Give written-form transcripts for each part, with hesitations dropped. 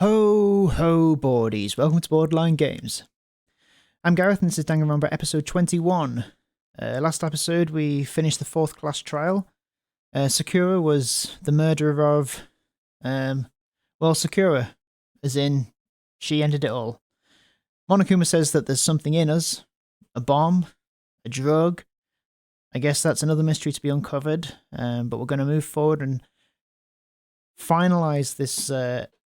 Ho ho boardies, welcome to Borderline Games. I'm Gareth and this is Danganronpa episode 21. Last episode we finished the 4th class trial. Sakura was the murderer of... Sakura, as in, she ended it all. Monokuma says that there's something in us. A bomb, a drug. I guess that's another mystery to be uncovered, but we're going to move forward and finalise this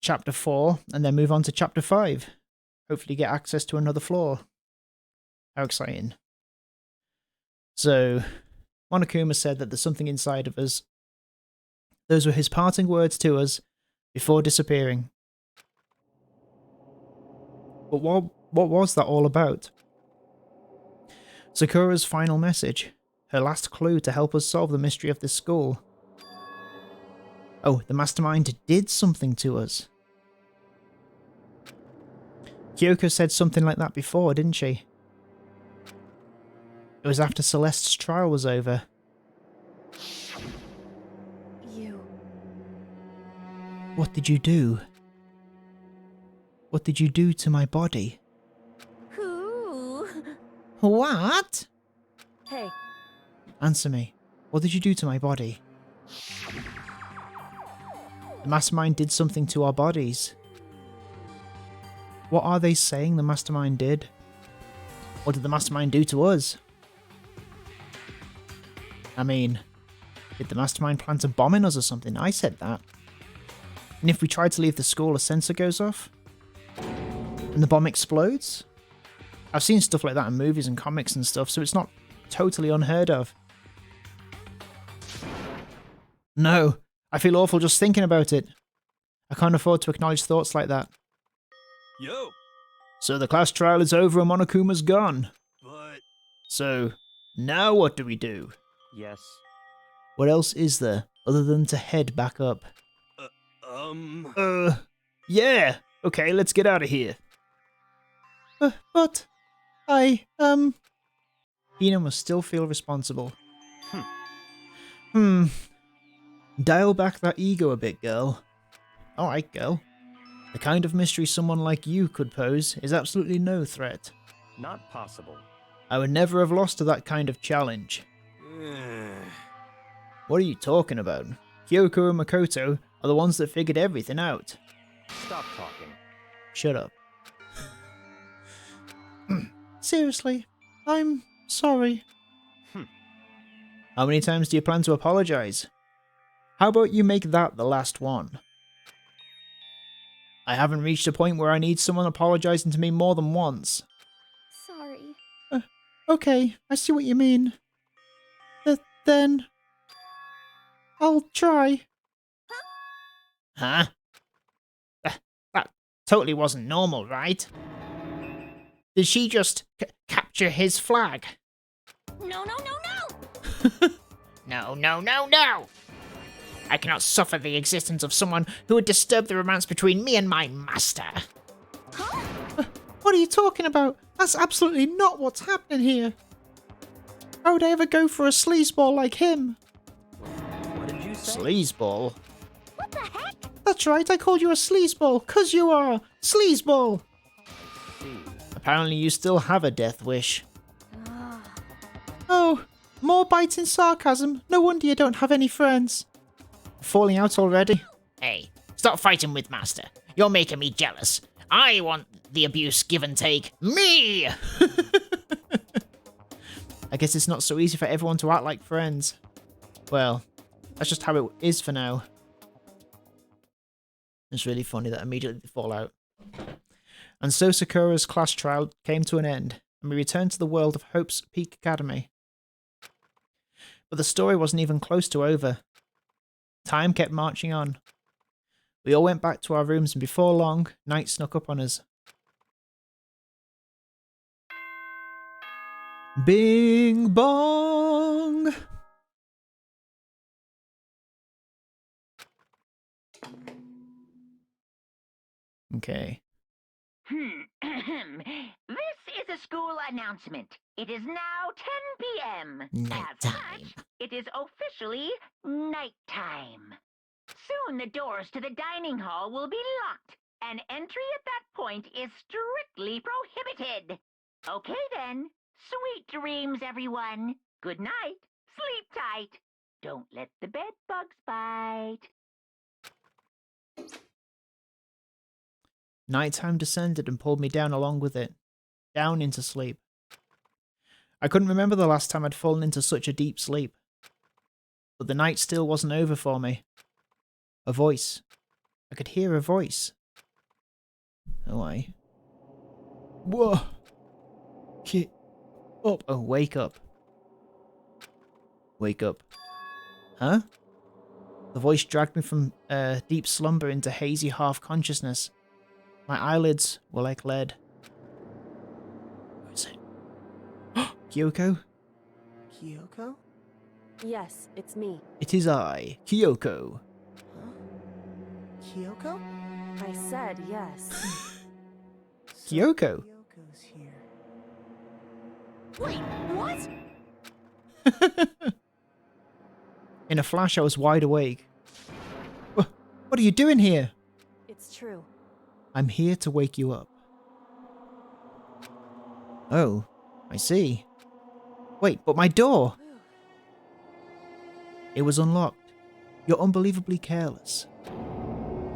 Chapter 4, and then move on to Chapter 5. Hopefully get access to another floor. How exciting. So, Monokuma said that there's something inside of us. Those were his parting words to us before disappearing. But what was that all about? Sakura's final message. Her last clue to help us solve the mystery of this school. Oh, the mastermind did something to us. Kyoko said something like that before, didn't she? It was after Celeste's trial was over. You... What did you do? What did you do to my body? Who? What? Hey. Answer me. What did you do to my body? The mastermind did something to our bodies. What are they saying the mastermind did? What did the mastermind do to us? I mean, did the mastermind plant a bomb in us or something? I said that. And if we try to leave the school, a sensor goes off? And the bomb explodes? I've seen stuff like that in movies and comics and stuff, so it's not totally unheard of. No, I feel awful just thinking about it. I can't afford to acknowledge thoughts like that. Yo! So the class trial is over and Monokuma's gone. But... So, now what do we do? Yes. What else is there, other than to head back up? Yeah! Okay, let's get out of here. But... Hina must still feel responsible. Dial back that ego a bit, girl. Alright, girl. The kind of mystery someone like you could pose is absolutely no threat. Not possible. I would never have lost to that kind of challenge. What are you talking about? Kyoko and Makoto are the ones that figured everything out. Stop talking. Shut up. Seriously, I'm sorry. How many times do you plan to apologize? How about you make that the last one? I haven't reached a point where I need someone apologizing to me more than once. Sorry. Okay, I see what you mean. Then... I'll try. Huh? That totally wasn't normal, right? Did she just capture his flag? No. No. I cannot suffer the existence of someone who would disturb the romance between me and my master. Huh? What are you talking about? That's absolutely not what's happening here. How would I ever go for a sleazeball like him? What did you say? Sleazeball? What the heck? That's right, I called you a sleazeball, 'cause you are. Sleazeball! See. Apparently you still have a death wish. Oh, more biting sarcasm. No wonder you don't have any friends. Falling out already? Hey, stop fighting with Master. You're making me jealous. I want the abuse give and take. Me! I guess it's not so easy for everyone to act like friends. Well, that's just how it is for now. It's really funny that immediately they fall out. And so Sakura's class trial came to an end, and we returned to the world of Hope's Peak Academy. But the story wasn't even close to over. Time kept marching on. We all went back to our rooms, and before long, night snuck up on us. Bing bong! Okay. This is a school announcement. It is now 10 p.m. As Nighttime. such, it is officially nighttime. Soon the doors to the dining hall will be locked, and entry at that point is strictly prohibited. Okay then. Sweet dreams, everyone. Good night. Sleep tight. Don't let the bed bugs bite. Nighttime descended and pulled me down along with it, down into sleep. I couldn't remember the last time I'd fallen into such a deep sleep. But the night still wasn't over for me. A voice. I could hear a voice. Oh, Whoa! Get up! Oh, wake up. Wake up. Huh? The voice dragged me from deep slumber into hazy half-consciousness. My eyelids were like lead. Who is it? Kyoko? Kyoko? Yes, it's me. It is I, Kyoko. Huh? Kyoko? I said yes. So Kyoko? Kyoko's here. Wait, what? In a flash, I was wide awake. What are you doing here? It's true. I'm here to wake you up. Oh, I see. Wait, but my door! It was unlocked. You're unbelievably careless.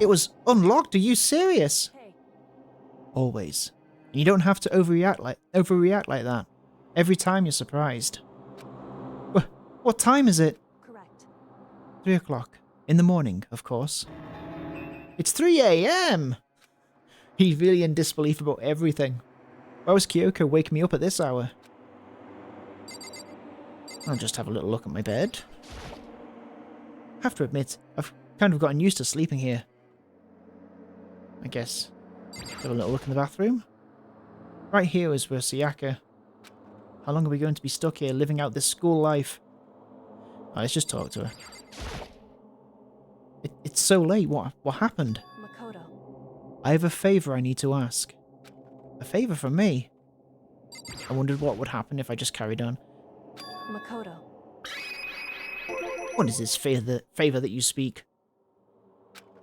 It was unlocked? Are you serious? Hey, Always. You don't have to overreact like that. Every time you're surprised. What time is it? correct. 3 o'clock. In the morning, of course. It's 3 a.m! He's really in disbelief about everything. Why was Kyoko waking me up at this hour? I'll just have a little look at my bed. I have to admit, I've kind of gotten used to sleeping here. I guess. Have a little look in the bathroom. Right here is where Sayaka. How long are we going to be stuck here, living out this school life? Oh, let's just talk to her. It's so late. What happened? Makoto. I have a favour I need to ask. A favour from me? I wondered what would happen if I just carried on. Makoto. What is this favour that you speak?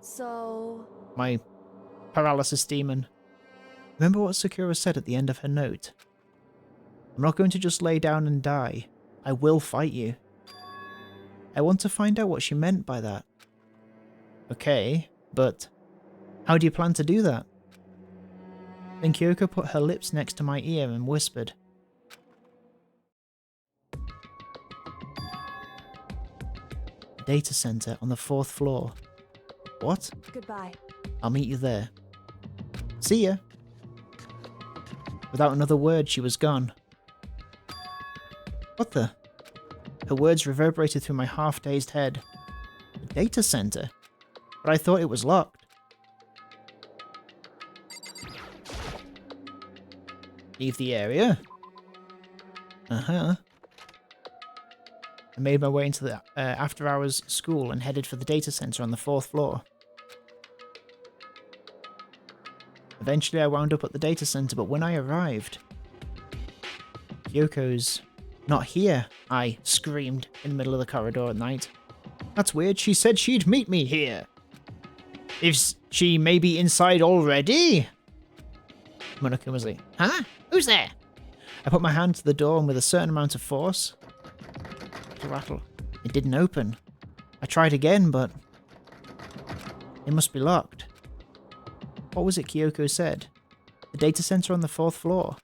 So... My paralysis demon. Remember what Sakura said at the end of her note? I'm not going to just lay down and die. I will fight you. I want to find out what she meant by that. Okay, but how do you plan to do that? Then Kyoko put her lips next to my ear and whispered. Data center on the 4th floor. What? Goodbye. I'll meet you there. See ya. Without another word, she was gone. What the? Her words reverberated through my half-dazed head. A data center? But I thought it was locked. Leave the area? Uh-huh. I made my way into the after-hours school and headed for the data center on the 4th floor. Eventually I wound up at the data center, but when I arrived... Kyoko's not here, I screamed in the middle of the corridor at night. That's weird, she said she'd meet me here. Is she maybe inside already? Monokuma was like, huh? Who's there? I put my hand to the door and with a certain amount of force... to rattle. It didn't open. I tried again, but... it must be locked. What was it Kyoko said? The data center on the 4th floor.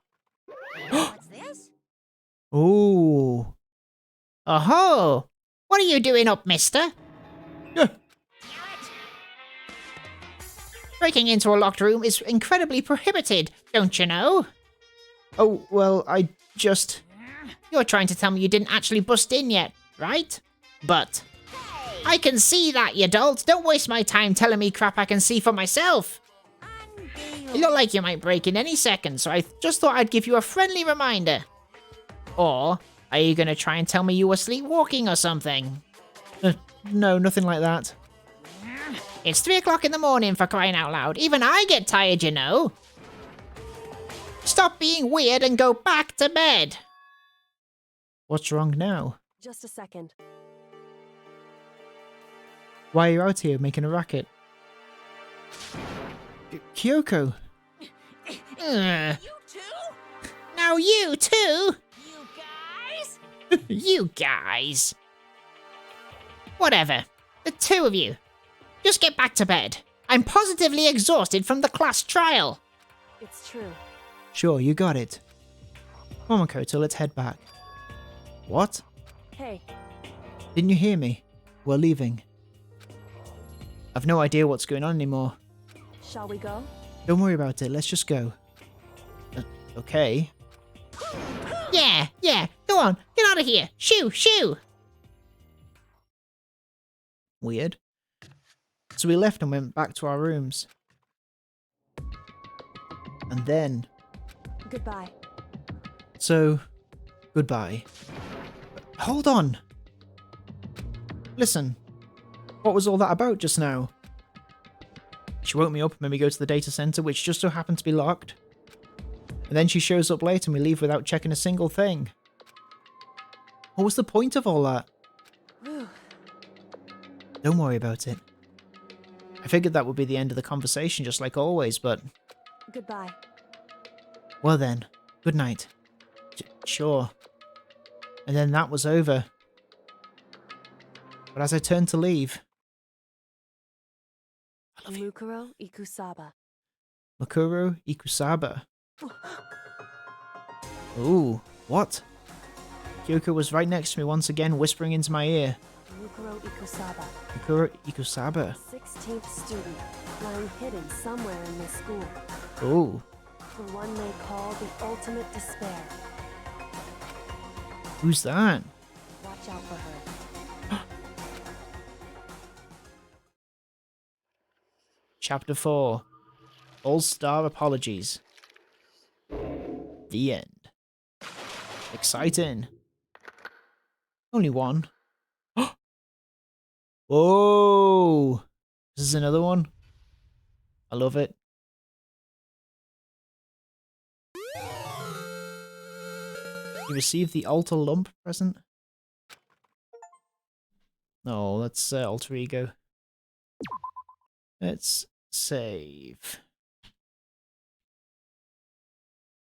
What's this? Ooh. Oh-ho! What are you doing up, mister? Breaking into a locked room is incredibly prohibited, don't you know? Oh, well, I just... You're trying to tell me you didn't actually bust in yet, right? But... I can see that, you dolt. Don't waste my time telling me crap I can see for myself. You look like you might break in any second, so I just thought I'd give you a friendly reminder. Or, are you gonna try and tell me you were sleepwalking or something? No, nothing like that. It's 3 o'clock in the morning, for crying out loud. Even I get tired, you know. Stop being weird and go back to bed. What's wrong now? Just a second. Why are you out here making a racket? Kyoko. Ugh. You too? Now you too? You guys? You guys. Whatever. The two of you. Just get back to bed. I'm positively exhausted from the class trial. It's true. Sure, you got it. Come on, Makoto, let's head back. What? Hey, Didn't you hear me? We're leaving. I've no idea what's going on anymore. shall we go? Don't worry about it, let's just go. Okay. Yeah. Go on. Get out of here. Shoo. Weird. So we left and went back to our rooms. And then... Goodbye. So, goodbye. Hold on! Listen. What was all that about just now? She woke me up and made me go to the data center, which just so happened to be locked. And then she shows up late and we leave without checking a single thing. What was the point of all that? Whew. Don't worry about it. I figured that would be the end of the conversation, just like always, but... Goodbye. Well then, good night. Sure. And then that was over. But as I turned to leave... I love you. Mukuro Ikusaba. Makuro Ikusaba. Ooh, what? Kyoko was right next to me once again, whispering into my ear. Mukuro Ikusaba. Makuro Ikusaba. 16th student, lying hidden somewhere in this school. Ooh, The one they call the ultimate despair. who's that? Watch out for her. Chapter 4. All-Star Apologies. The end. Exciting. Only one. Whoa! This is another one. I love it. You received the Alter Lump present. Oh, that's Alter Ego. Let's save.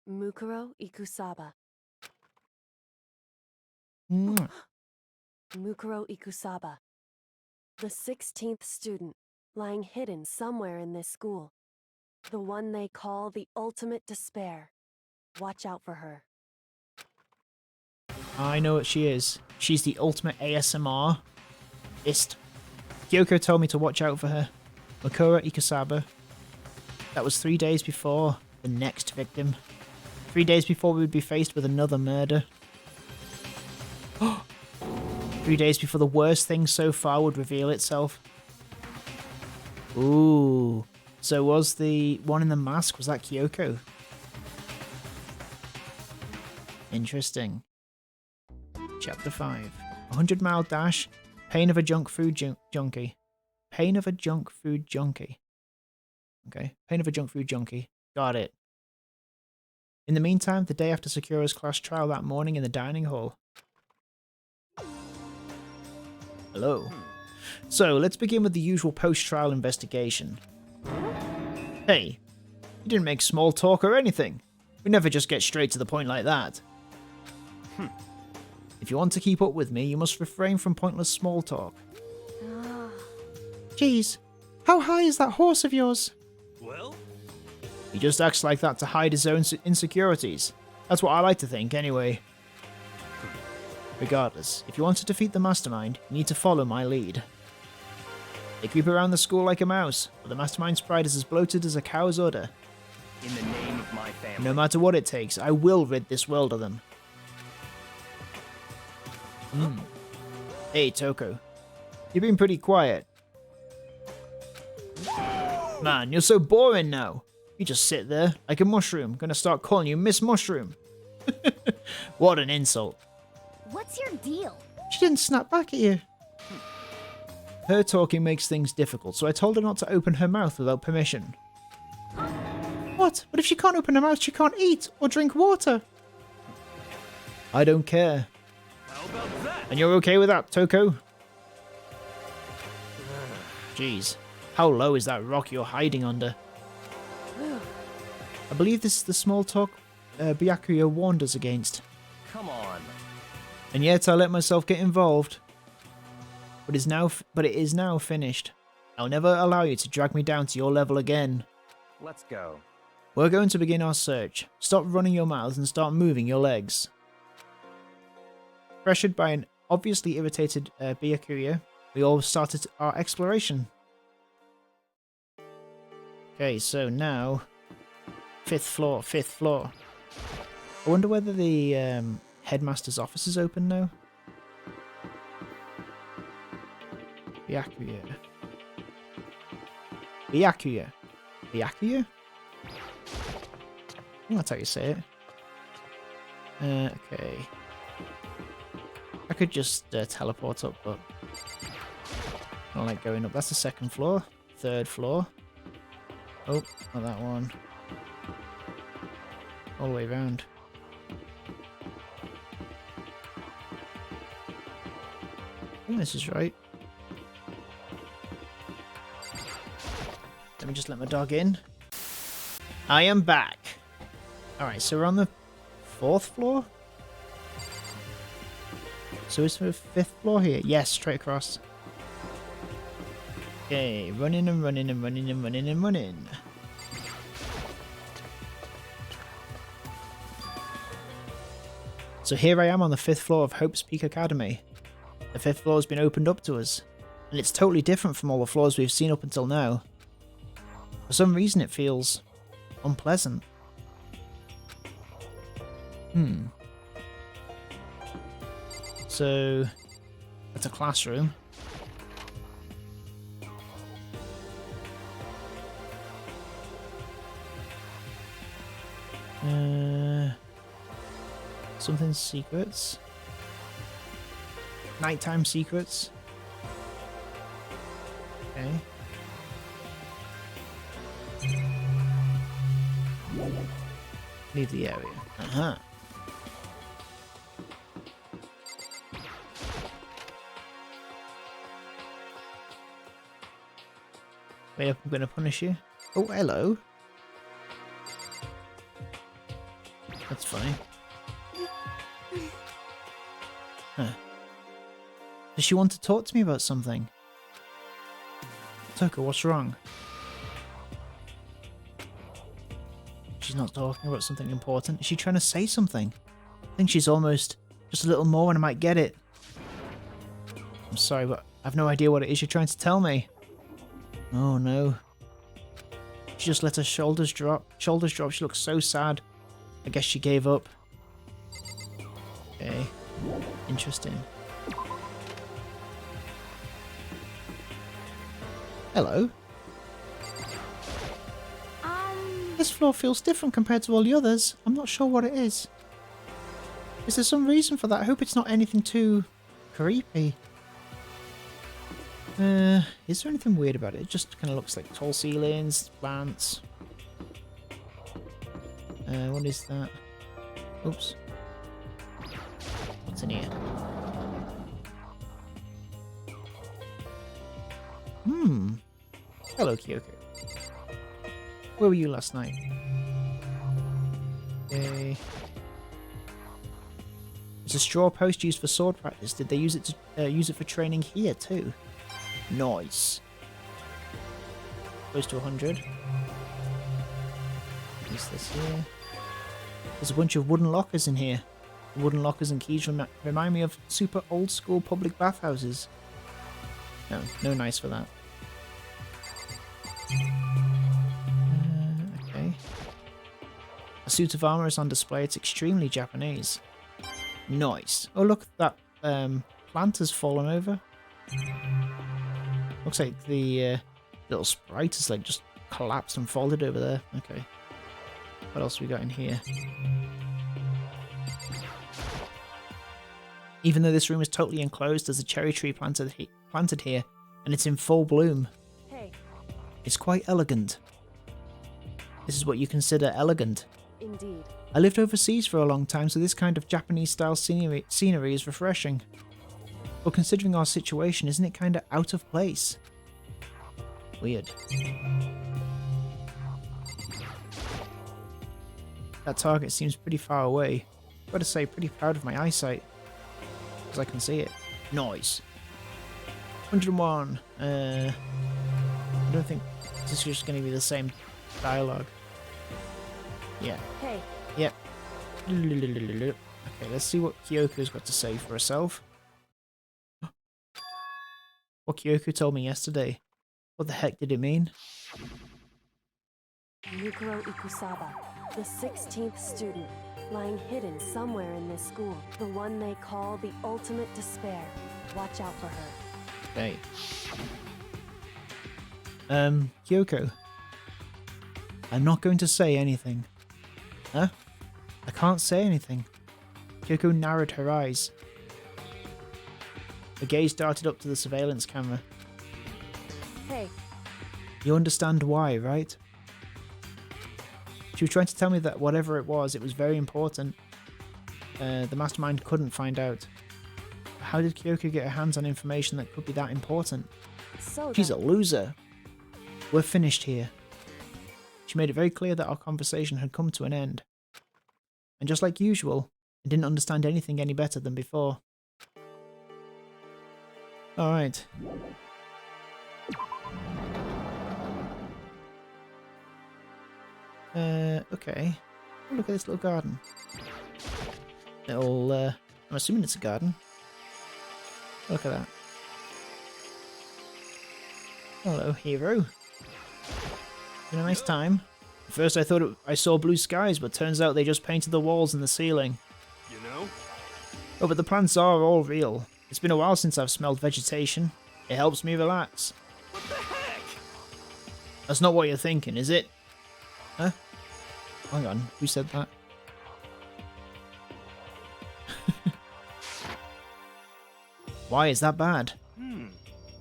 Mukuro Ikusaba. Mwah. Mukuro Ikusaba. The 16th student, lying hidden somewhere in this school. The one they call the ultimate despair. Watch out for her. I know what she is. She's the ultimate ASMR. Kyoko told me to watch out for her. Makura Ikusaba. That was 3 days before the next victim. 3 days before we would be faced with another murder. 3 days before the worst thing so far would reveal itself. Ooh. So was the one in the mask, was that Kyoko? Interesting. Chapter 5. 100-mile dash. Pain of a junk food junkie. Pain of a junk food junkie. Okay. Pain of a junk food junkie. Got it. In the meantime, the day after Sakura's class trial that morning in the dining hall. Hello. So, let's begin with the usual post-trial investigation. Hey, you didn't make small talk or anything. We never just get straight to the point like that. If you want to keep up with me, you must refrain from pointless small talk. Jeez, how high is that horse of yours? Well? He just acts like that to hide his own insecurities. That's what I like to think, anyway. Regardless, if you want to defeat the mastermind, you need to follow my lead. They creep around the school like a mouse, but the mastermind's pride is as bloated as a cow's udder. In the name of my family. No matter what it takes, I will rid this world of them. Hey, Toko. You've been pretty quiet. Man, you're so boring now. You just sit there, like a mushroom. Gonna start calling you Miss Mushroom. What an insult. What's your deal? She didn't snap back at you. Her talking makes things difficult, so I told her not to open her mouth without permission. What? But if she can't open her mouth, she can't eat or drink water. I don't care. How about that? And you're okay with that, Toko? Jeez, how low is that rock you're hiding under? I believe this is the small talk Byakuya warned us against. Come on. And yet I let myself get involved. But it is now finished. I'll never allow you to drag me down to your level again. Let's go. We're going to begin our search. Stop running your mouths and start moving your legs. Pressured by an obviously irritated Byakuya, we all started our exploration. Okay, so now... 5th floor, 5th floor. I wonder whether the headmaster's office is open now. Byakuya. Byakuya. Byakuya? I think that's how you say it. Okay. I could just teleport up, but I don't like going up. That's the 2nd floor. 3rd floor. Oh, not that one. All the way around. I think this is right. Let me just let my dog in. I am back. Alright, so we're on the 4th floor? So is the 5th floor here? Yes, straight across. Okay, running and running and running and running and running. So here I am on the 5th floor of Hope's Peak Academy. The 5th floor has been opened up to us, and it's totally different from all the floors we've seen up until now. For some reason it feels unpleasant. So, that's a classroom. Something secrets. Nighttime secrets. Okay. Leave the area. Uh-huh. Wait up, I'm gonna punish you. Oh, hello. That's funny. Huh. Does she want to talk to me about something? Toka, what's wrong? She's not talking about something important. Is she trying to say something? I think she's almost just a little more and I might get it. I'm sorry, but I've no idea what it is you're trying to tell me. Oh no. She just let her shoulders drop. Shoulders drop. She looks so sad. I guess she gave up. Okay. Interesting. Hello. This floor feels different compared to all the others. I'm not sure what it is. Is there some reason for that? I hope it's not anything too creepy. Is there anything weird about it? It just kind of looks like tall ceilings, plants. What is that? Oops. What's in here? Hello, Kyoko. Where were you last night? Okay. It's a straw post used for sword practice. Did they use it to use it for training here too? Nice. Close to 100. Use this here. There's a bunch of wooden lockers in here. The wooden lockers and keys remind me of super old school public bathhouses. No, no nice for that. Okay. A suit of armor is on display. It's extremely Japanese. Nice. Oh look, that plant has fallen over. Looks like the little sprite has like just collapsed and folded over there. Okay. What else we got in here? Even though this room is totally enclosed, there's a cherry tree planted here, and it's in full bloom. Hey. It's quite elegant. This is what you consider elegant. Indeed. I lived overseas for a long time, so this kind of Japanese-style scenery is refreshing. But considering our situation, isn't it kind of out of place? Weird. That target seems pretty far away. Gotta say, pretty proud of my eyesight. Because I can see it. Noise. 101. I don't think this is just going to be the same dialogue. Yeah. Hey, Yep. Okay, let's see what Kyoko's got to say for herself. What Kyoko told me yesterday. What the heck did it mean? Mukuro Ikusaba, the 16th student, lying hidden somewhere in this school. The one they call the ultimate despair. Watch out for her. Okay. Kyoko. I'm not going to say anything. Huh? I can't say anything. Kyoko narrowed her eyes. Her gaze darted up to the surveillance camera. Hey, You understand why, right? She was trying to tell me that whatever it was very important. The mastermind couldn't find out. How did Kyoko get her hands on information that could be that important? so She's a then- loser. We're finished here. She made it very clear that our conversation had come to an end. And just like usual, I didn't understand anything any better than before. Alright. Okay. Oh, look at this little garden. I'm assuming it's a garden. Look at that. Hello, hero. Been a nice time. At first I thought I saw blue skies, but turns out they just painted the walls and the ceiling. You know? Oh, but the plants are all real. It's been a while since I've smelled vegetation. It helps me relax. What the heck? That's not what you're thinking, is it? Huh? Hang on, who said that? Why is that bad?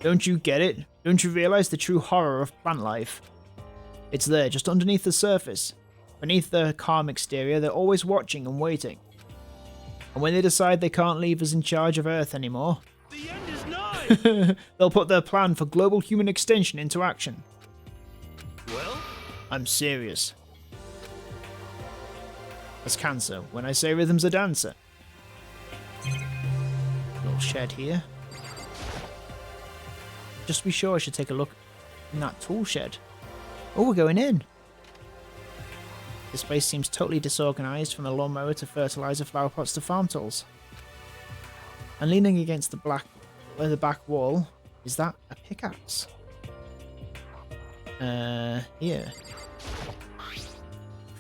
Don't you get it? Don't you realize the true horror of plant life? It's there, just underneath the surface. Beneath the calm exterior, they're always watching and waiting. And when they decide they can't leave us in charge of Earth anymore, The end is nigh! they'll put their plan for global human extinction into action. Well? I'm serious. As cancer, when I say rhythm's a dancer. Little shed here. Just to be sure, I should take a look in that tool shed. Oh, we're going in. This place seems totally disorganized, from a lawnmower to fertilizer, flower pots to farm tools. And leaning against the back wall, is that a pickaxe? Here.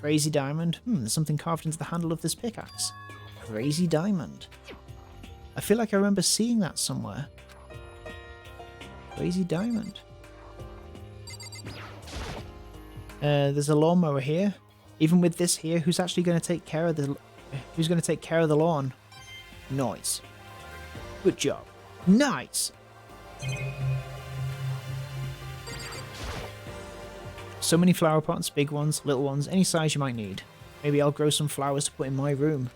Crazy diamond. There's something carved into the handle of this pickaxe. Crazy diamond. I feel like I remember seeing that somewhere. Crazy diamond. There's a lawnmower here. Even with this here, who's actually going to take care of the lawn? Nice. Good job. Nice. So many flower pots, big ones, little ones, any size you might need. Maybe I'll grow some flowers to put in my room.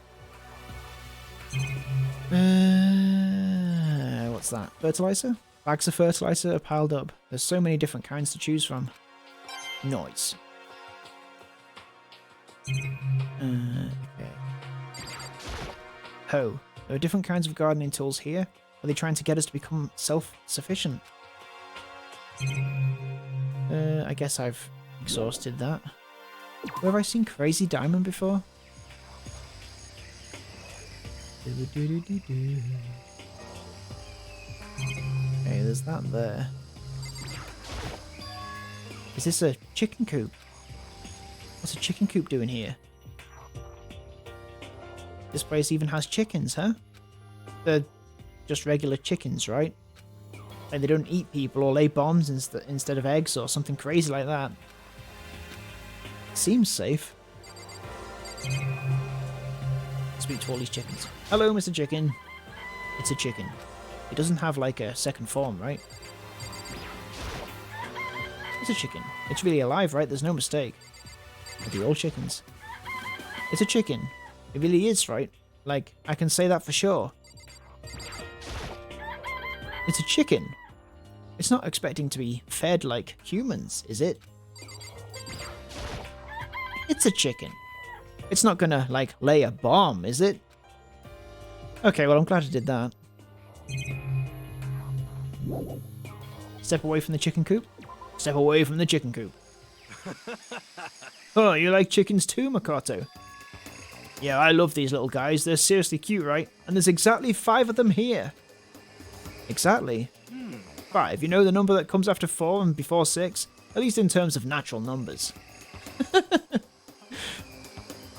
What's that? Fertilizer? Bags of fertilizer are piled up. There's so many different kinds to choose from. Nice. Okay. Ho. There are different kinds of gardening tools here. Are they trying to get us to become self-sufficient? I guess I've exhausted that. Where have I seen Crazy Diamond before? Okay, there's that there. Is this a chicken coop? What's a chicken coop doing here? This place even has chickens, huh? They're just regular chickens, right? Like they don't eat people or lay bombs instead of eggs or something crazy like that. Seems safe. Speak to all these chickens. Hello, Mr. Chicken. It's a chicken. It doesn't have like a second form, right? It's a chicken. It's really alive, right? There's no mistake. Are they all chickens? It's a chicken. It really is, right? Like, I can say that for sure. It's a chicken. It's not expecting to be fed like humans, is it? It's a chicken. It's not gonna, like, lay a bomb, is it? Okay, well, I'm glad it did that. Step away from the chicken coop. Step away from the chicken coop. Oh, you like chickens too, Makoto? Yeah, I love these little guys. They're seriously cute, right? And there's exactly 5 of them here. Exactly. 5. You know the number that comes after 4 and before 6? At least in terms of natural numbers.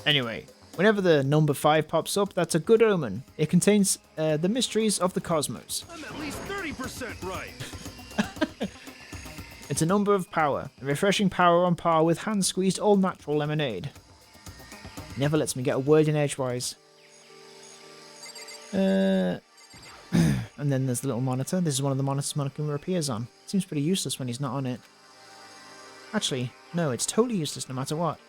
Anyway, whenever the number 5 pops up, that's a good omen. It contains the mysteries of the cosmos. I'm at least 30% right. It's a number of power, a refreshing power on par with hand-squeezed all-natural lemonade. Never lets me get a word in edgewise. And then there's the little monitor. This is one of the monitors Monokuma appears on. Seems pretty useless when he's not on it. Actually, no, it's totally useless no matter what.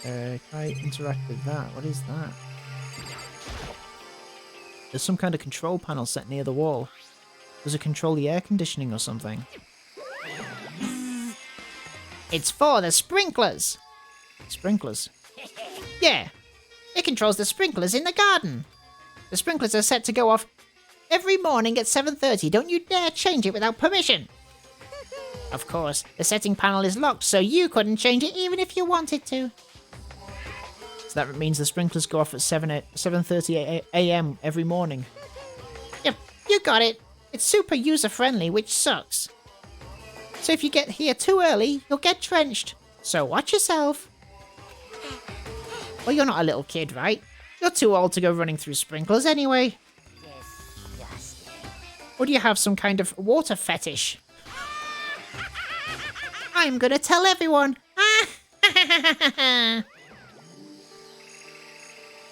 Can I interact with that? What is that? There's some kind of control panel set near the wall. Does it control the air conditioning or something? It's for the sprinklers. Sprinklers? Yeah, it controls the sprinklers in the garden. The sprinklers are set to go off every morning at 7:30. Don't you dare change it without permission. Of course, the setting panel is locked, so you couldn't change it even if you wanted to. So that means the sprinklers go off at 7:30 a.m. every morning. Yep, you got it. It's super user-friendly, which sucks. So if you get here too early, you'll get drenched. So watch yourself. Well, you're not a little kid, right? You're too old to go running through sprinklers anyway. Or do you have some kind of water fetish? I'm gonna tell everyone.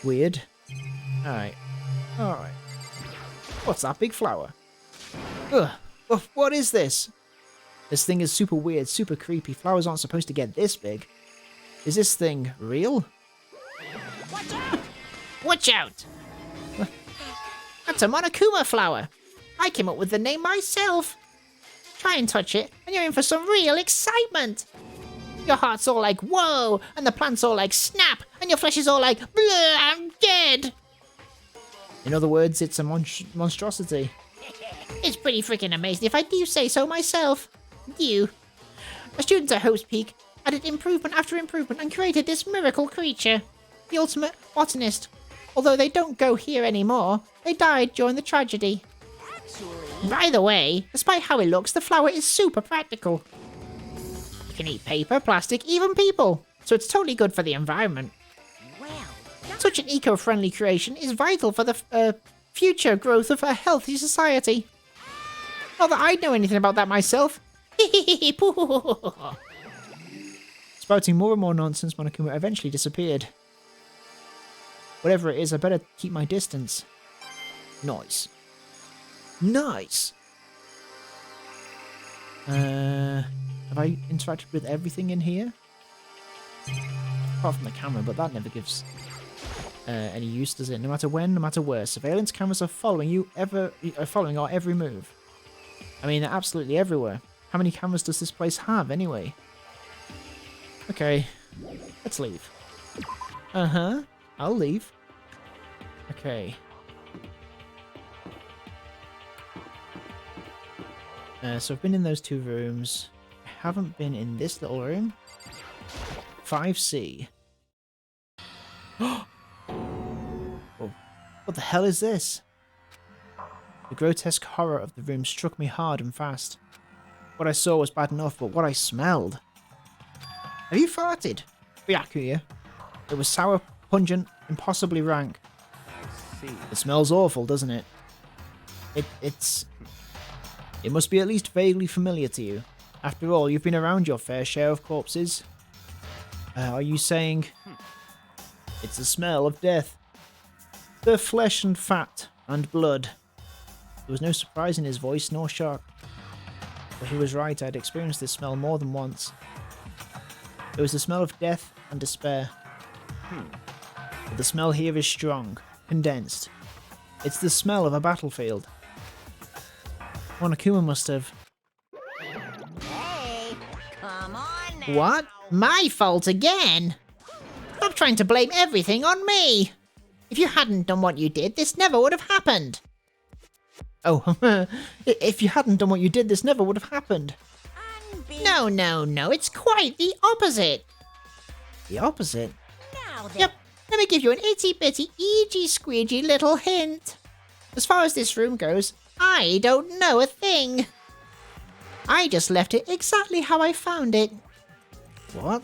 Weird. Alright. Alright. What's that big flower? Ugh. Ugh, what is this? This thing is super weird, super creepy. Flowers aren't supposed to get this big. Is this thing real? Watch out! That's a Monokuma flower. I came up with the name myself. Try and touch it, and you're in for some real excitement. Your heart's all like, whoa, and the plant's all like, snap, and your flesh is all like, bleh, I'm dead. In other words, it's a monstrosity. It's pretty freaking amazing if I do say so myself. You. The students at Hope's Peak added improvement after improvement and created this miracle creature. The ultimate botanist. Although they don't go here anymore, they died during the tragedy. By the way, despite how it looks, the flower is super practical. You can eat paper, plastic, even people. So it's totally good for the environment. Such an eco-friendly creation is vital for the future growth of a healthy society. Not that I know anything about that myself. Spouting more and more nonsense, Monokuma eventually disappeared. Whatever it is, I better keep my distance. Nice. Nice! Have I interacted with everything in here? Apart from the camera, but that never gives any use, does it? No matter when, no matter where. Surveillance cameras are following our every move. I mean, they're absolutely everywhere. How many cameras does this place have, anyway? Okay, let's leave. Uh-huh, I'll leave. Okay. So I've been in those 2 rooms. I haven't been in this little room. 5C. Oh, what the hell is this? The grotesque horror of the room struck me hard and fast. What I saw was bad enough, but what I smelled... Have you farted? Byakuya. It was sour, pungent, impossibly rank. It smells awful, doesn't it? It must be at least vaguely familiar to you. After all, you've been around your fair share of corpses. Are you saying... It's the smell of death. The flesh and fat and blood. There was no surprise in his voice, nor shock. But he was right, I'd experienced this smell more than once. It was the smell of death and despair. But the smell here is strong, condensed. It's the smell of a battlefield. Monokuma must have... Hey, come on now. What? My fault again? Stop trying to blame everything on me! If you hadn't done what you did, this never would have happened. Oh, if you hadn't done what you did, this never would have happened. No, no, no, it's quite the opposite. The opposite? Now then. Yep, let me give you an itty-bitty, eegee-squeegee little hint. As far as this room goes, I don't know a thing. I just left it exactly how I found it. What?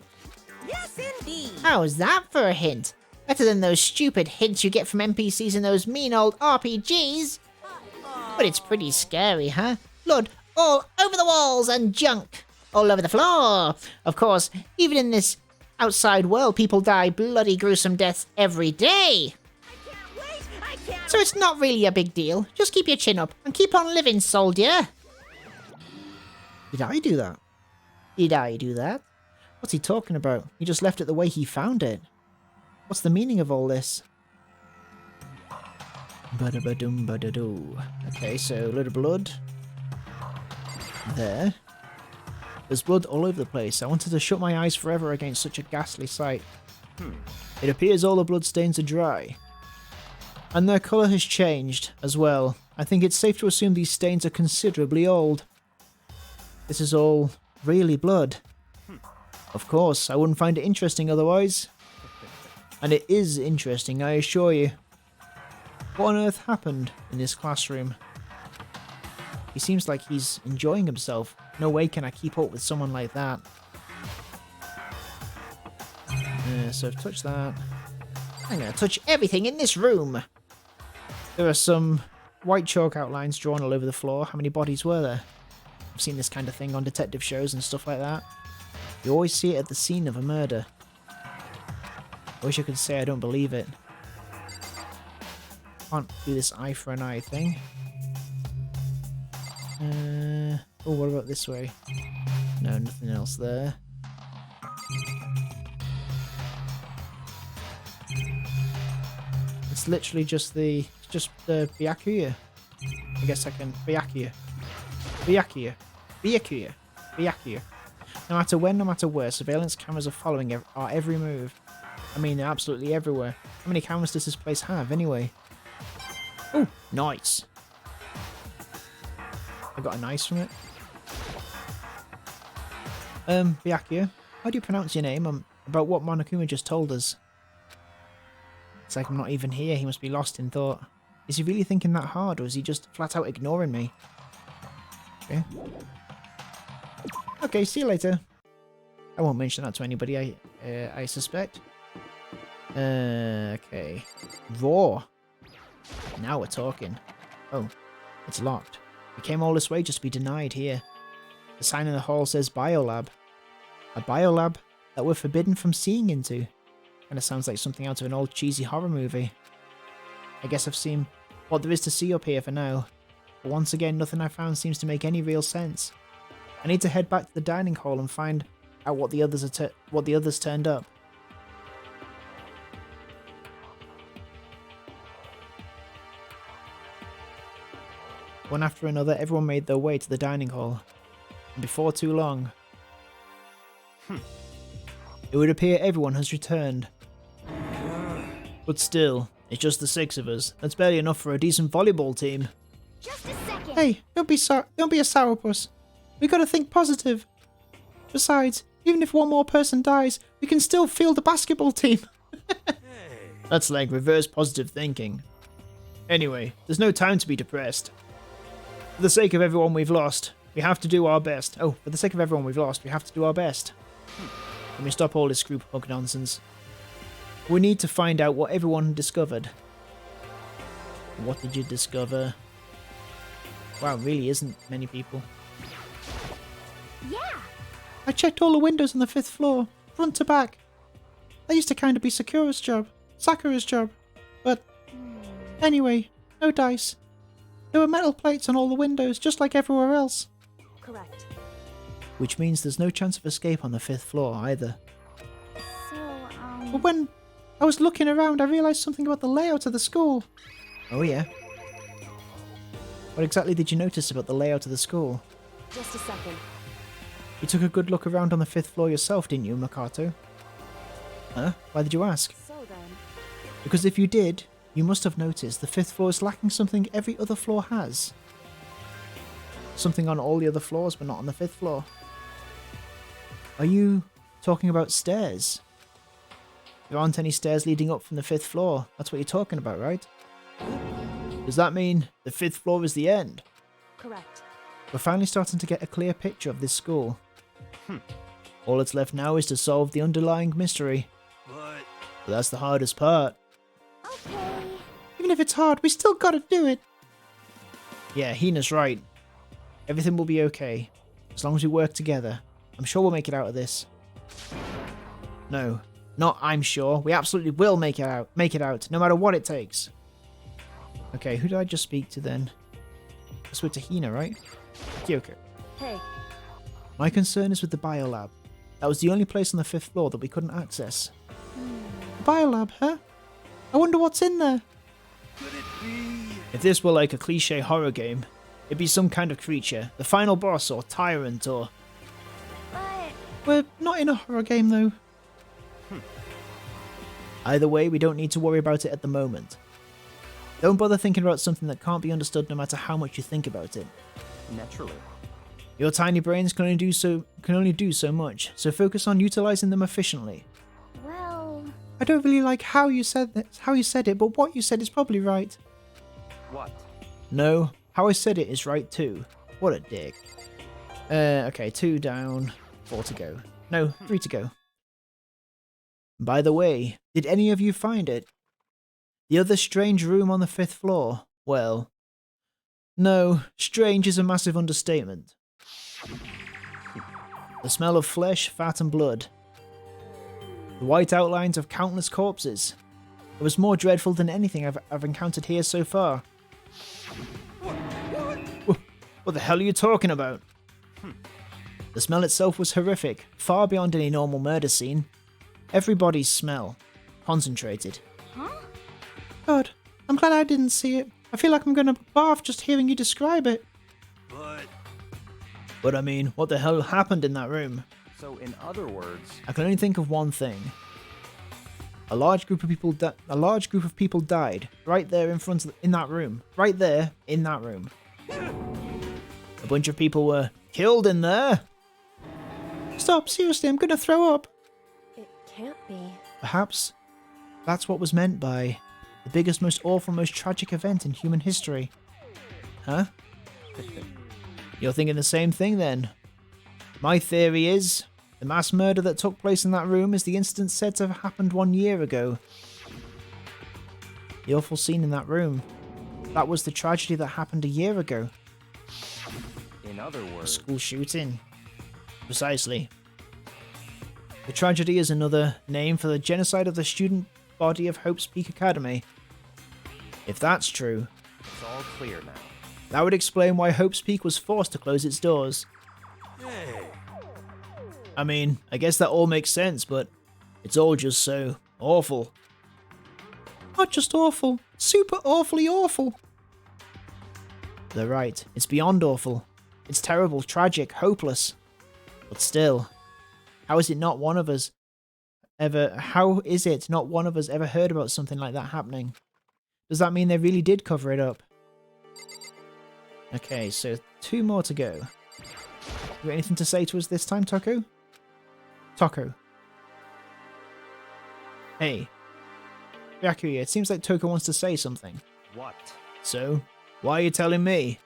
Yes, indeed. How's that for a hint? Better than those stupid hints you get from NPCs in those mean old RPGs. But it's pretty scary, huh? Blood all over the walls and junk all over the floor. Of course, even in this outside world, people die bloody gruesome deaths every day. Can't wait. I can't. So it's not really a big deal. Just keep your chin up and keep on living, soldier. Did I do that? Did I do that? What's he talking about? He just left it the way he found it. What's the meaning of all this? Ba-da-ba-dum, ba-da-doo. Okay, so a little blood. There. There's blood all over the place. I wanted to shut my eyes forever against such a ghastly sight. It appears all the blood stains are dry. And their colour has changed as well. I think it's safe to assume these stains are considerably old. This is all really blood. Of course, I wouldn't find it interesting otherwise. And it is interesting, I assure you. What on earth happened in this classroom? He seems like he's enjoying himself. No way can I keep up with someone like that. So I've touched that. I'm gonna touch everything in this room. There are some white chalk outlines drawn all over the floor. How many bodies were there? I've seen this kind of thing on detective shows and stuff like that. You always see it at the scene of a murder. I wish I could say I don't believe it. Can't do this eye for an eye thing. Oh, what about this way? No, nothing else there. It's literally just the Byakuya. I guess I can Byakuya. No matter when, no matter where, surveillance cameras are following our every move. I mean, they're absolutely everywhere. How many cameras does this place have, anyway? Oh, nice. I got a nice from it. Byakuya, how do you pronounce your name? About what Monokuma just told us. It's like I'm not even here, he must be lost in thought. Is he really thinking that hard, or is he just flat out ignoring me? Okay. Okay, see you later. I won't mention that to anybody, I suspect. Okay. Raw. Now we're talking. Oh, it's locked. We came all this way just to be denied here. The sign in the hall says Biolab. A biolab that we're forbidden from seeing into. Kinda sounds like something out of an old cheesy horror movie. I guess I've seen what there is to see up here for now. But once again, nothing I found seems to make any real sense. I need to head back to the dining hall and find out what the others turned up. One after another, everyone made their way to the dining hall. And before too long, it would appear everyone has returned. But still, it's just the 6 of us. That's barely enough for a decent volleyball team. Just a second. Hey, don't be a sourpuss. We gotta think positive. Besides, even if one more person dies, we can still field a basketball team. That's like reverse positive thinking. Anyway, there's no time to be depressed. For the sake of everyone we've lost, we have to do our best. Oh, for the sake of everyone we've lost, we have to do our best. Can we stop all this group hug nonsense? We need to find out what everyone discovered. What did you discover? Wow, really isn't many people. Yeah. I checked all the windows on the 5th floor, front to back. That used to kind of be Sakura's job. But anyway, no dice. There were metal plates on all the windows, just like everywhere else. Correct. Which means there's no chance of escape on the 5th floor either. So, But when I was looking around, I realised something about the layout of the school. Oh yeah? What exactly did you notice about the layout of the school? Just a second. You took a good look around on the 5th floor yourself, didn't you, Makato? Huh? Why did you ask? So then, Because if you did, you must have noticed the 5th floor is lacking something every other floor has. Something on all the other floors, but not on the 5th floor. Are you talking about stairs? There aren't any stairs leading up from the 5th floor. That's what you're talking about, right? Does that mean the 5th floor is the end? correct. We're finally starting to get a clear picture of this school. All that's left now is to solve the underlying mystery. But But that's the hardest part. Okay. Even if it's hard, we still gotta do it. Yeah, Hina's right. Everything will be okay. As long as we work together. I'm sure we'll make it out of this. No, not I'm sure. We absolutely will make it out, no matter what it takes. Okay, who did I just speak to then? I spoke to Hina, right? Kyoko. Hey, My concern is with the biolab. That was the only place on the 5th floor that we couldn't access. Biolab, huh? I wonder what's in there. could it be? If this were like a cliche horror game, it'd be some kind of creature, the final boss or tyrant or... But We're not in a horror game though. Either way, we don't need to worry about it at the moment. Don't bother thinking about something that can't be understood no matter how much you think about it. Naturally. Your tiny brains can only do so much, so focus on utilizing them efficiently. well, I don't really like how you said it, but what you said is probably right. What? No, how I said it is right too. What a dick. Okay, 2 down, 4 to go. No, 3 to go. By the way, did any of you find it? The other strange room on the 5th floor? Well, no, strange is a massive understatement. The smell of flesh, fat and blood. The white outlines of countless corpses. It was more dreadful than anything I've encountered here so far. What the hell are you talking about? The smell itself was horrific, far beyond any normal murder scene. Everybody's smell. Concentrated. huh? God, I'm glad I didn't see it. I feel like I'm gonna barf just hearing you describe it. But I mean, what the hell happened in that room? So, in other words, I can only think of one thing. A large group of people died right there in that room. Right there in that room. A bunch of people were killed in there. Stop, seriously, I'm gonna throw up. It can't be. Perhaps that's what was meant by the biggest, most awful, most tragic event in human history. Huh? You're thinking the same thing then? My theory is the mass murder that took place in that room is the incident said to have happened 1 year ago. The awful scene in that room. That was the tragedy that happened a year ago. in other A words, school shooting. Precisely. The tragedy is another name for the genocide of the student body of Hope's Peak Academy. If that's true, it's all clear now. that would explain why Hope's Peak was forced to close its doors. Hey, I mean, I guess that all makes sense, but it's all just so awful. Not just awful, super awfully awful. They're right, it's beyond awful. It's terrible, tragic, hopeless. But still, how is it not one of us ever heard about something like that happening? Does that mean they really did cover it up? Okay, so 2 more to go. You got anything to say to us this time, Toko? Toko. Hey. Byakuya, it seems like Toko wants to say something. What? So, why are you telling me?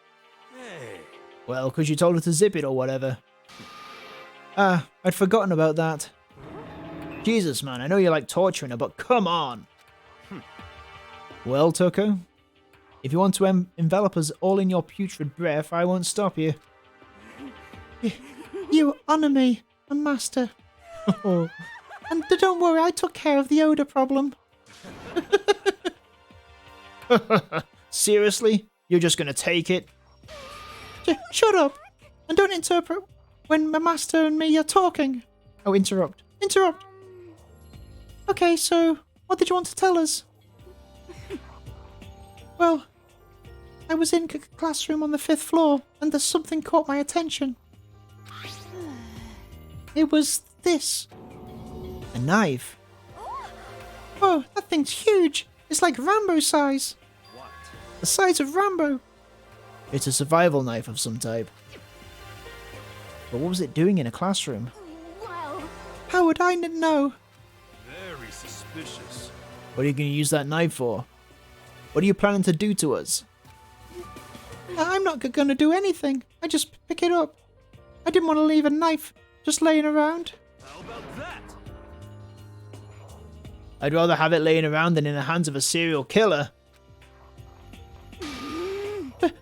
hey. Well, 'cause you told her to zip it or whatever. Ah, I'd forgotten about that. Jesus, man, I know you like torturing her, but come on! Well, Toko, if you want to envelop us all in your putrid breath, I won't stop you. You honour me, a master. And don't worry, I took care of the odour problem. Seriously? You're just gonna take it? Shut up! And don't interpret when my master and me are talking. Oh, interrupt. Interrupt! Okay, so, what did you want to tell us? Well, I was in a classroom on the 5th floor, and there's something caught my attention. It was this. A knife. Oh, that thing's huge. It's like Rambo size. What? The size of Rambo. It's a survival knife of some type. But what was it doing in a classroom? Well, How would I know? Very suspicious. What are you going to use that knife for? What are you planning to do to us? I'm not going to do anything. I just pick it up. I didn't want to leave a knife just laying around. How about that? I'd rather have it laying around than in the hands of a serial killer.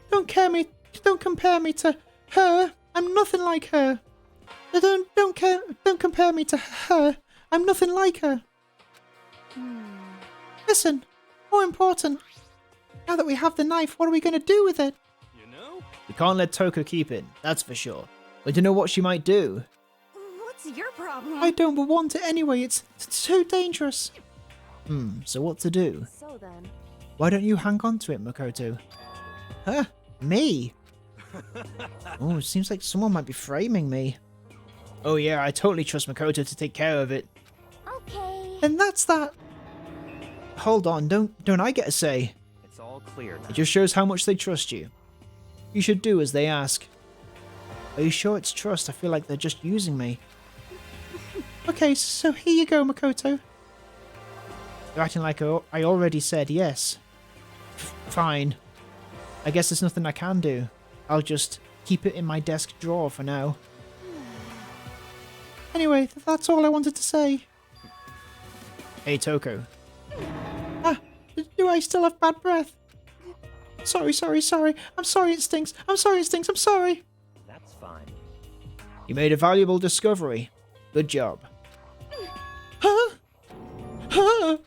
Don't compare me to her. I'm nothing like her. Don't compare me to her. I'm nothing like her. Listen, more important. Now that we have the knife, what are we going to do with it? You know? We can't let Toko keep it, that's for sure. We don't know what she might do. what's your problem? I don't want it anyway, it's too dangerous. So what to do? So then, Why don't you hang on to it, Makoto? Huh? Me? Oh, it seems like someone might be framing me. Oh yeah, I totally trust Makoto to take care of it. Okay. And that's that. Hold on, don't I get a say? It's all clear now. It just shows how much they trust you. You should do as they ask. Are you sure it's trust? I feel like they're just using me. Okay, so here you go, Makoto. You're acting like I already said yes. Fine. I guess there's nothing I can do. I'll just keep it in my desk drawer for now. Anyway, that's all I wanted to say. Hey, Toko. Ah, do I still have bad breath? Sorry. I'm sorry it stinks. I'm sorry. That's fine. You made a valuable discovery. Good job. Huh?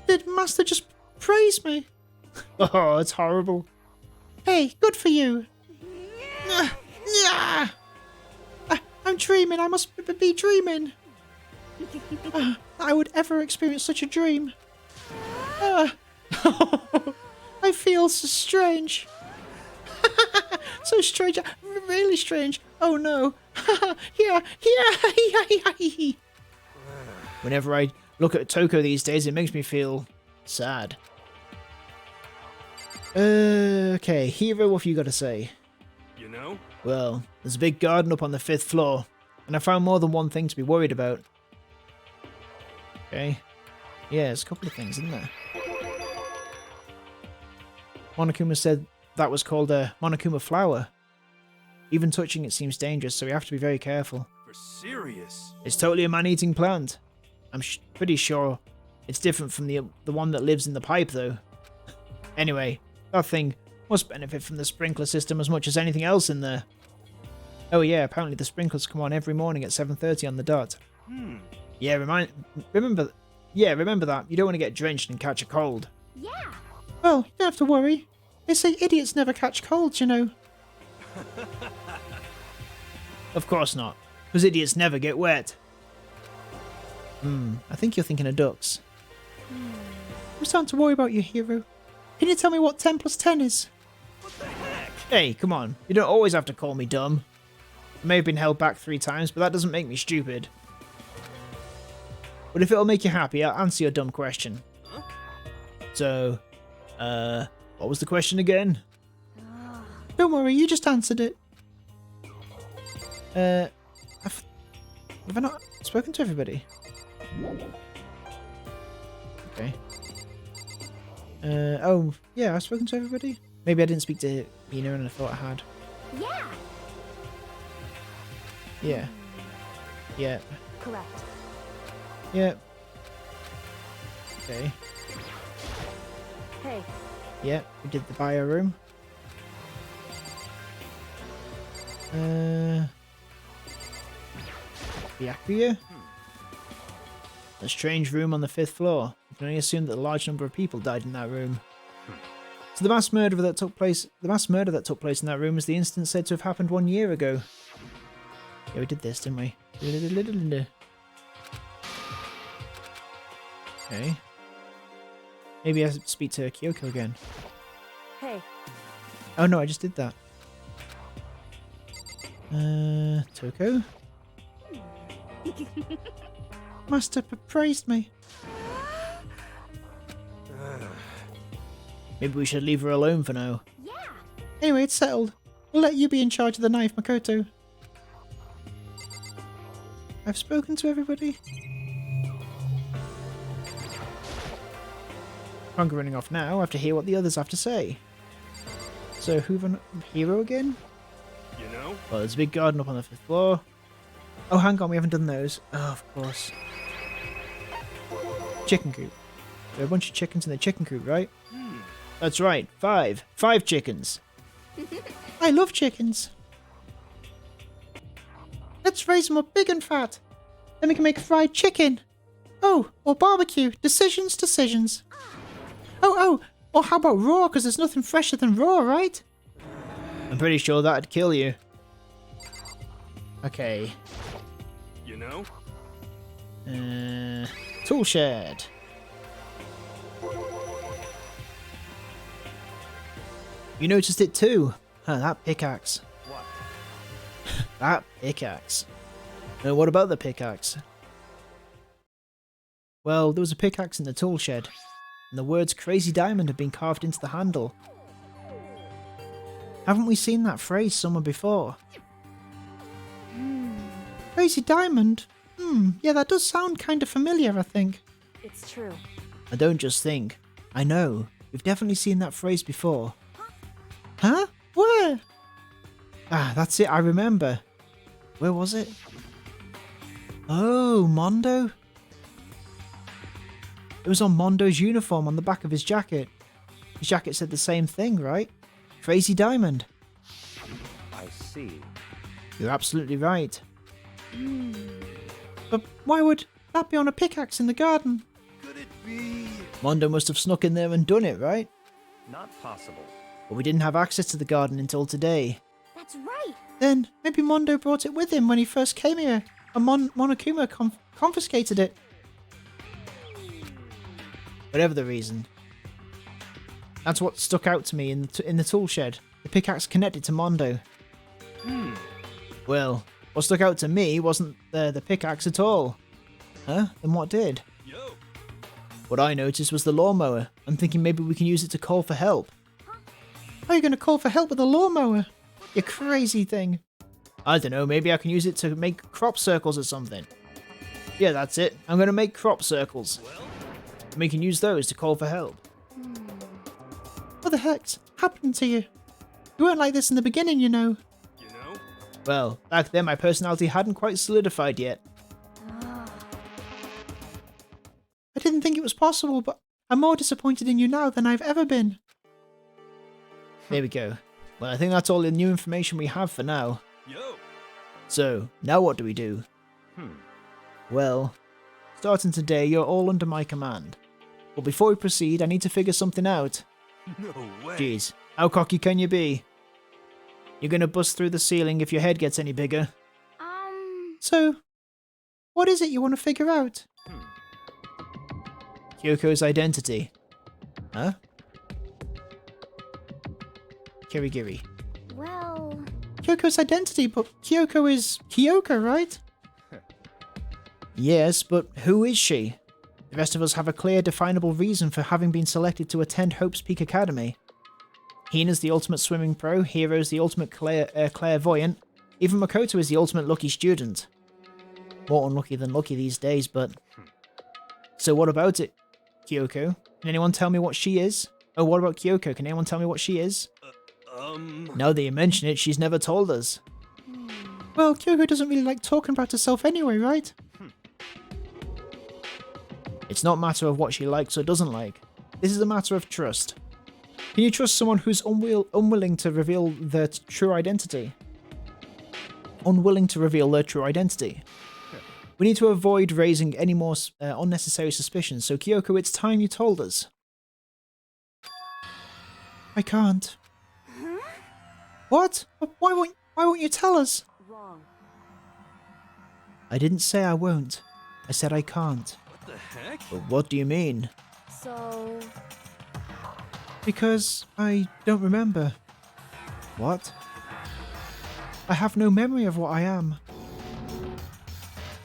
Did Master just praise me? Oh, it's horrible. Hey, good for you. I'm dreaming. I must be dreaming. I would ever experience such a dream. I feel so strange. So strange. Really strange. Oh no. Yeah. Whenever I look at Toko these days, it makes me feel sad. Okay, Hero, what have you got to say? You know? Well, there's a big garden up on the 5th floor, and I found more than one thing to be worried about. Okay. Yeah, there's a couple of things, isn't there? Monokuma said that was called a Monokuma flower. Even touching it seems dangerous, so we have to be very careful. For serious. It's totally a man-eating plant. I'm pretty sure it's different from the one that lives in the pipe, though. Anyway, that thing must benefit from the sprinkler system as much as anything else in there. Oh yeah, apparently the sprinklers come on every morning at 7:30 on the dot. Yeah, remember that. You don't want to get drenched and catch a cold. Yeah. Well, you don't have to worry. They say idiots never catch colds, you know. Of course not, because idiots never get wet. I think you're thinking of ducks. I'm starting to worry about you, Hero. Can you tell me what 10 plus 10 is? What the heck? Hey, come on. You don't always have to call me dumb. I may have been held back 3 times, but that doesn't make me stupid. But if it'll make you happy, I'll answer your dumb question. Huh? So, what was the question again? Don't worry, you just answered it. Have I not spoken to everybody? Okay. Oh, yeah, I've spoken to everybody. Maybe I didn't speak to Ina and I thought I had. Yeah. Yeah. Yeah. correct. Yeah. Okay. Hey, Yeah, we did the bio room. Byakuya? A strange room on the 5th floor. You can only assume that a large number of people died in that room. So the mass murder that took place in that room is the incident said to have happened 1 year ago. Yeah, we did this, didn't we? Okay. Maybe I should speak to Kyoko again. hey, Oh no, I just did that. Toko? Master praised me. Maybe we should leave her alone for now. Yeah. Anyway, it's settled. We'll let you be in charge of the knife, Makoto. I've spoken to everybody. I'm running off now. I have to hear what the others have to say. So, hero again? You know? Well, there's a big garden up on the 5th floor. Oh, hang on, we haven't done those. Oh, of course. Chicken coop. There are a bunch of chickens in the chicken coop, right? That's right, 5. 5 chickens. I love chickens. Let's raise them up big and fat. Then we can make fried chicken. Oh, or barbecue. Decisions. Oh, or how about raw? Because there's nothing fresher than raw, right? I'm pretty sure that'd kill you. Okay. You know? Tool shed. You noticed it too. Huh, that pickaxe. What? That pickaxe. No, what about the pickaxe? Well, there was a pickaxe in the tool shed, and the words Crazy Diamond had been carved into the handle. Haven't we seen that phrase somewhere before? Crazy Diamond? Yeah, that does sound kind of familiar, I think. It's true. I don't just think. I know. We've definitely seen that phrase before. Huh? Where? Ah, that's it, I remember. Where was it? Oh, Mondo? It was on Mondo's uniform on the back of his jacket. His jacket said the same thing, right? Crazy Diamond. I see. You're absolutely right. But why would that be on a pickaxe in the garden? Could it be? Mondo must have snuck in there and done it, right? Not possible. But we didn't have access to the garden until today. That's right. Then, maybe Mondo brought it with him when he first came here, and Monokuma confiscated it. Whatever the reason. That's what stuck out to me in the tool shed. The pickaxe connected to Mondo. Well, what stuck out to me wasn't the pickaxe at all. Huh? Then what did? Yo. What I noticed was the lawnmower. I'm thinking maybe we can use it to call for help. How are you going to call for help with a lawnmower? You crazy thing. I don't know, maybe I can use it to make crop circles or something. Yeah, that's it. I'm going to make crop circles. And we can use those to call for help. What the heck's happened to you? You weren't like this in the beginning, you know. You know? Well, back then my personality hadn't quite solidified yet. I didn't think it was possible, but I'm more disappointed in you now than I've ever been. There we go. Well, I think that's all the new information we have for now. Yo. So, now what do we do? Well, starting today, you're all under my command. But before we proceed, I need to figure something out. No way. Jeez, how cocky can you be? You're gonna bust through the ceiling if your head gets any bigger. So, what is it you want to figure out? Kyoko's identity. Huh? Kirigiri. Well, Kyoko's identity, but Kyoko is Kyoko, right? Yes, but who is she? The rest of us have a clear, definable reason for having been selected to attend Hope's Peak Academy. Hina's the ultimate swimming pro, Hiro's the ultimate clairvoyant, even Makoto is the ultimate lucky student. More unlucky than lucky these days, but... So what about it, Kyoko? Can anyone tell me what she is? Oh, what about Kyoko? Can anyone tell me what she is? Now that you mention it, she's never told us. Well, Kyoko doesn't really like talking about herself anyway, right? It's not a matter of what she likes or doesn't like. This is a matter of trust. Can you trust someone who's unwilling to reveal their true identity? Unwilling to reveal their true identity. We need to avoid raising any more unnecessary suspicions, so Kyoko, it's time you told us. I can't. What? Why won't you tell us? Wrong. I didn't say I won't. I said I can't. What the heck? But what do you mean? So, Because I don't remember. What? I have no memory of what I am.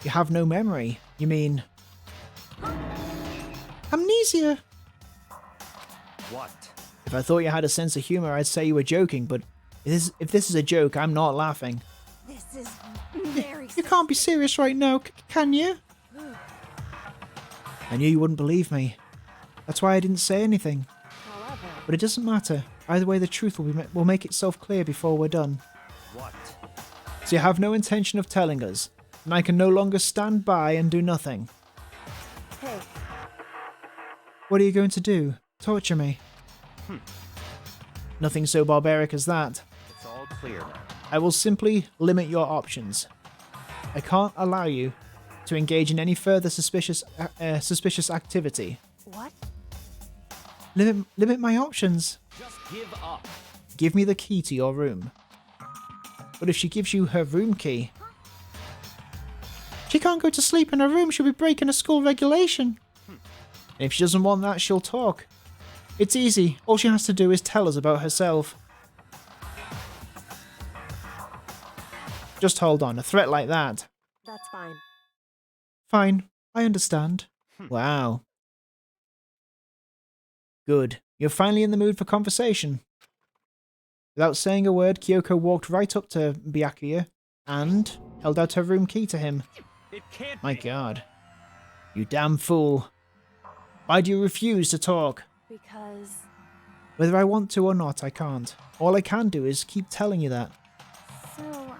You have no memory? You mean amnesia. What? If I thought you had a sense of humor, I'd say you were joking, but if this is a joke, I'm not laughing. This is very You can't be serious right now, can you? I knew you wouldn't believe me. That's why I didn't say anything. However, But it doesn't matter. Either way, the truth will make itself clear before we're done. What? So you have no intention of telling us, and I can no longer stand by and do nothing. hey, What are you going to do? Torture me? Nothing so barbaric as that. It's all clear now. I will simply limit your options. I can't allow you to engage in any further suspicious activity. what? Limit my options. Just give up. Give me the key to your room. But if she gives you her room key... She can't go to sleep in her room, she'll be breaking a school regulation. And if she doesn't want that, she'll talk. It's easy, all she has to do is tell us about herself. Just hold on, a threat like that. That's fine. Fine, I understand. Wow. Good, you're finally in the mood for conversation. Without saying a word, Kyoko walked right up to Byakuya and held out her room key to him. It can't My be. god. You damn fool. Why do you refuse to talk? Because Whether I want to or not, I can't. All I can do is keep telling you that. so,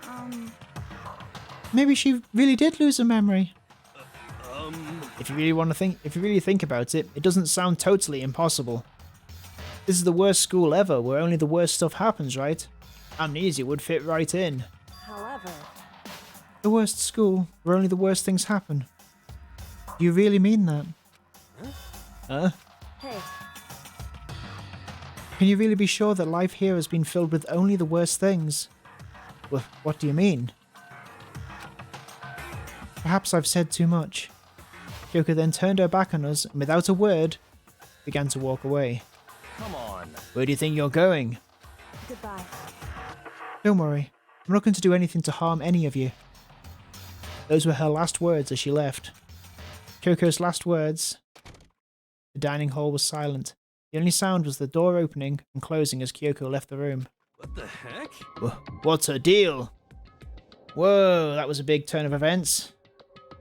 Maybe she really did lose her memory. Um, If you really think about it, it doesn't sound totally impossible. This is the worst school ever, where only the worst stuff happens, right? Amnesia would fit right in. however, The worst school, where only the worst things happen. Do you really mean that? Huh? hey, Can you really be sure that life here has been filled with only the worst things? What do you mean? Perhaps I've said too much. Kyoko then turned her back on us and without a word, began to walk away. Come on. Where do you think you're going? goodbye. Don't worry, I'm not going to do anything to harm any of you. Those were her last words as she left. Kyoko's last words. The dining hall was silent. The only sound was the door opening and closing as Kyoko left the room. what the heck? What's her deal? Whoa, that was a big turn of events.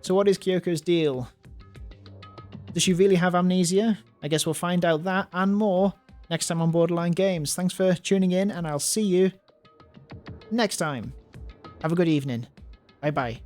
So what is Kyoko's deal? Does she really have amnesia? I guess we'll find out that and more next time on Borderline Games. Thanks for tuning in and I'll see you next time. Have a good evening. Bye bye.